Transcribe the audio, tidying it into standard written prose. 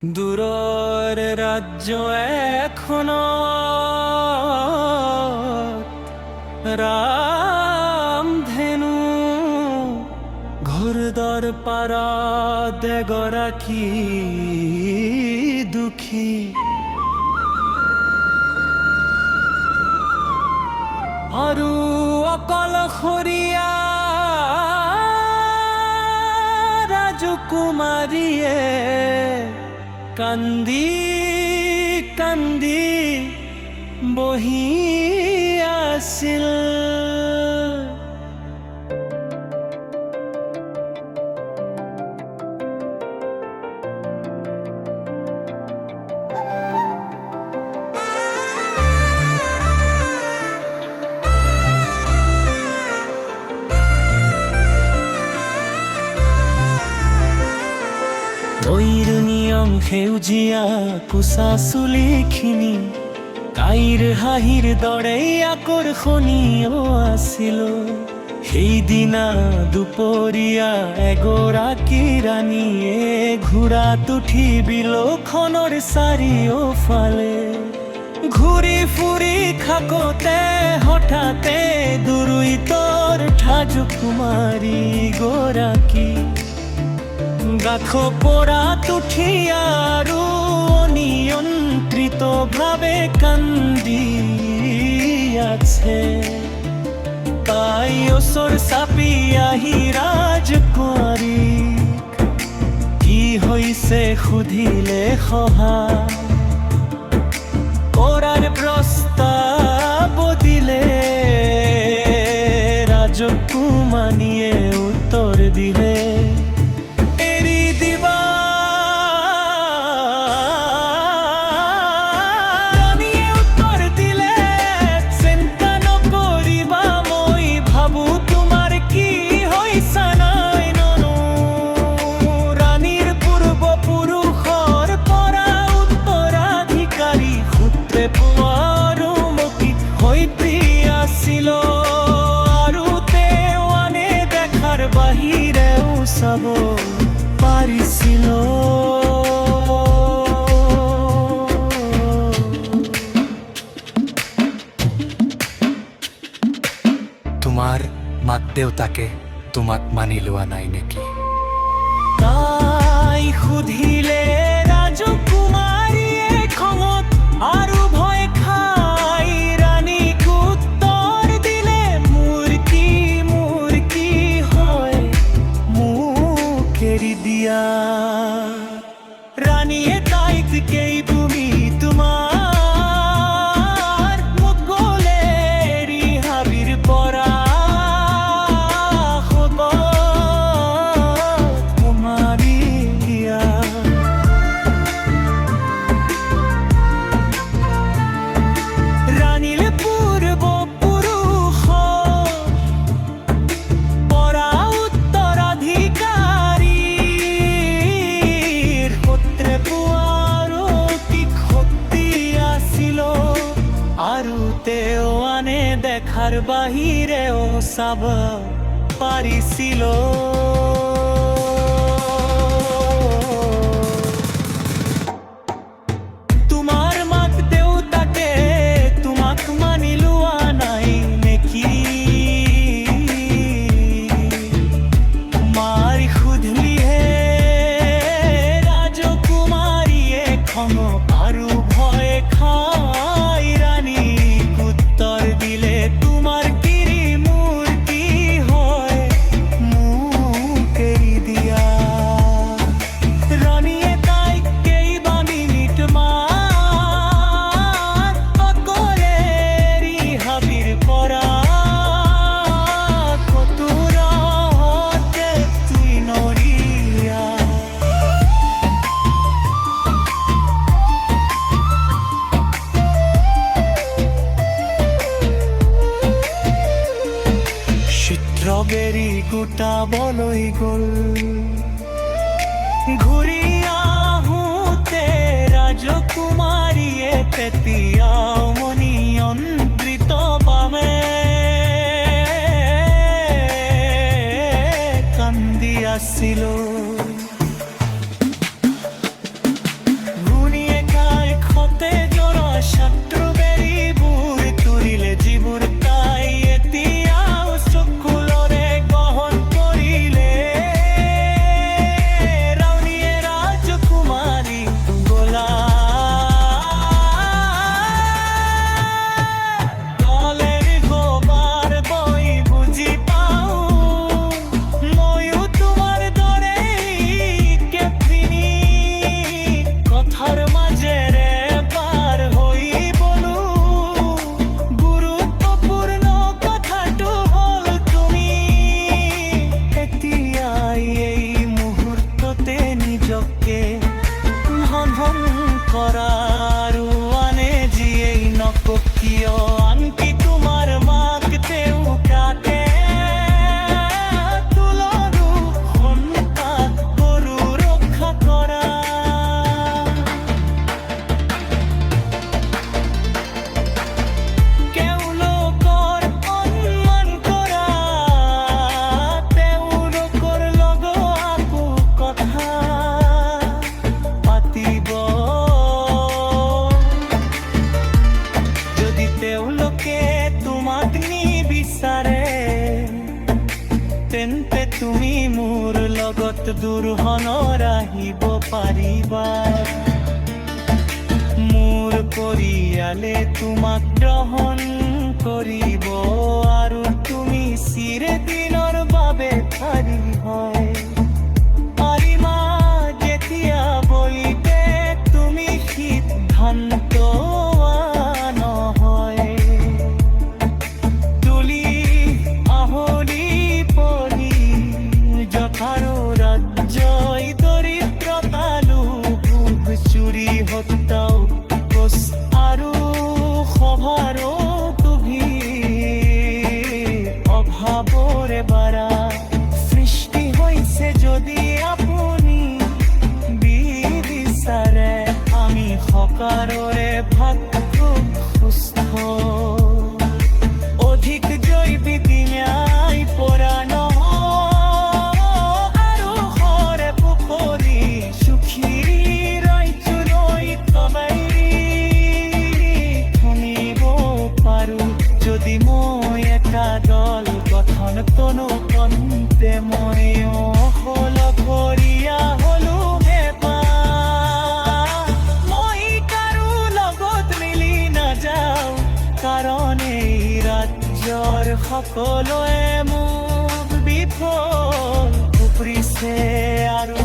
দূরের রাজ্য এখনো রামধেনু ঘোরদর পারা দেগরাকি দুঃখী আৰু অকল খৰিয়া ৰাজকুমাৰীয়ে কান্দি কান্দি বহি আছিল। নৈৰ নিয়ম সেউজীয়া কোচা চুলিখিনি তাইৰ হাঁহিৰ দৰেই আকৰ্ষণীয় আছিল। সেইদিনা দুপৰীয়া এগৰাকী ৰাণীয়ে ঘোঁৰাত উঠি বিলখনৰ চাৰিওফালে ঘূৰি ফুৰি থাকোঁতে হঠাতে দুৰুইতৰ ৰাজকুমাৰী গৰাকী গাথ পৰাত উঠি আৰু অনিয়ন্ত্ৰিতভাৱে কান্দি আছে। তাই ওচৰ চাপি আহি ৰাজকুমাৰীক কি হৈছে সুধিলে সহায় কৰাৰ প্ৰস্তাৱ দিলে। ৰাজকুমাৰীয়ে উত্তৰ দিলে, চাব পাৰিছিল। তোমাৰ মাক দেউতাকে তোমাক মানি লোৱা নাই নেকি? তাই সুধিলে। ৰাজকুমাৰীয়ে খঙত আৰু ভয় খাই ৰাণীক উত্তৰ দিলে, মোৰ কি হয় এৰি দিয়া। ৰাণীয়ে তাইক কেই তুমি তোমাৰ মোক গলে এৰি হাবিৰ পৰা হ'ব মাৰি দিয়া। ৰাণীৰ পূৰ্ব পুৰুষ পৰা উত্তৰাধিকাৰী আৰু তেওঁ আনে দেখাৰ বাহিৰেও চাব পাৰিছিল। তোমাৰ মাক দেউতাকে তোমাক মানি লোৱা নাই নেকি? মাৰি সুধিলিহে ৰাজকুমাৰীয়ে খং আৰু ভয় খাই ৰাণীক উত্তৰ দিলে, তোমাৰ কিৰি মোৰ কি হয় মোক এৰি দিয়া। ৰাণীয়ে তাইক কেইবা মিনিট মান অকলে এৰি হাবিৰ পৰা কতুৰাতে তুই নৰিয়া। ষ্ট্ৰবেৰী গোটাবলৈ গ'ল, ঘূৰি আহোঁতে ৰাজকুমাৰীয়ে তেতিয়াও অনিয়ন্ত্ৰিতভাৱে কান্দি আছিল। কৰাৰো আনে যিয়েই নকওক কিয় আনকি তোমাৰ মাক দেউতাকে তুলৰো সন্তান গৰু ৰক্ষা কৰা তেওঁলোকৰ সন্মান কৰা তেওঁলোকৰ লগত আকৌ কথা পাতিব যদি তেওঁলোকে তোমাক নিবিচাৰে তেন্তে তুমি মোৰ লগত দূৰহনৰ আহিব পাৰিবা মোৰ পৰিয়ালে তোমাক গ্ৰহণ কৰিব আৰু তুমি চিৰদিনৰ বাবে ভাৰী হয় পাৰিমা যেতিয়া বলিতে তুমি সিদ্ধান্ত নহয় তুলি আহলি পৰি যথাৰো ৰাজ্যই দৰিদ্ৰতা লোভ চুৰি হত্যাও কোচ আৰু সভাৰো গভীৰ অভাৱৰে বাৰা সৃষ্টি হৈছে যদি আপুনি বিচাৰে আমি সকাৰৰে ভাগ খুব সুস্থ অধিক জৈৱিক ন্যায় পৰা আৰু ঘৰে পুখুৰী সুখী ৰাজ্যলৈ তবাইৰি শুনিব পাৰো যদি মই এটা দল গঠন কোনো কন্তে ময়ো অকলশৰীয়া হলো মই কাৰো লগত মিলি নাযাওঁ কাৰণ এই ৰাজ্যৰ সকলোৱে মোক বিফল উপৰিছে আৰু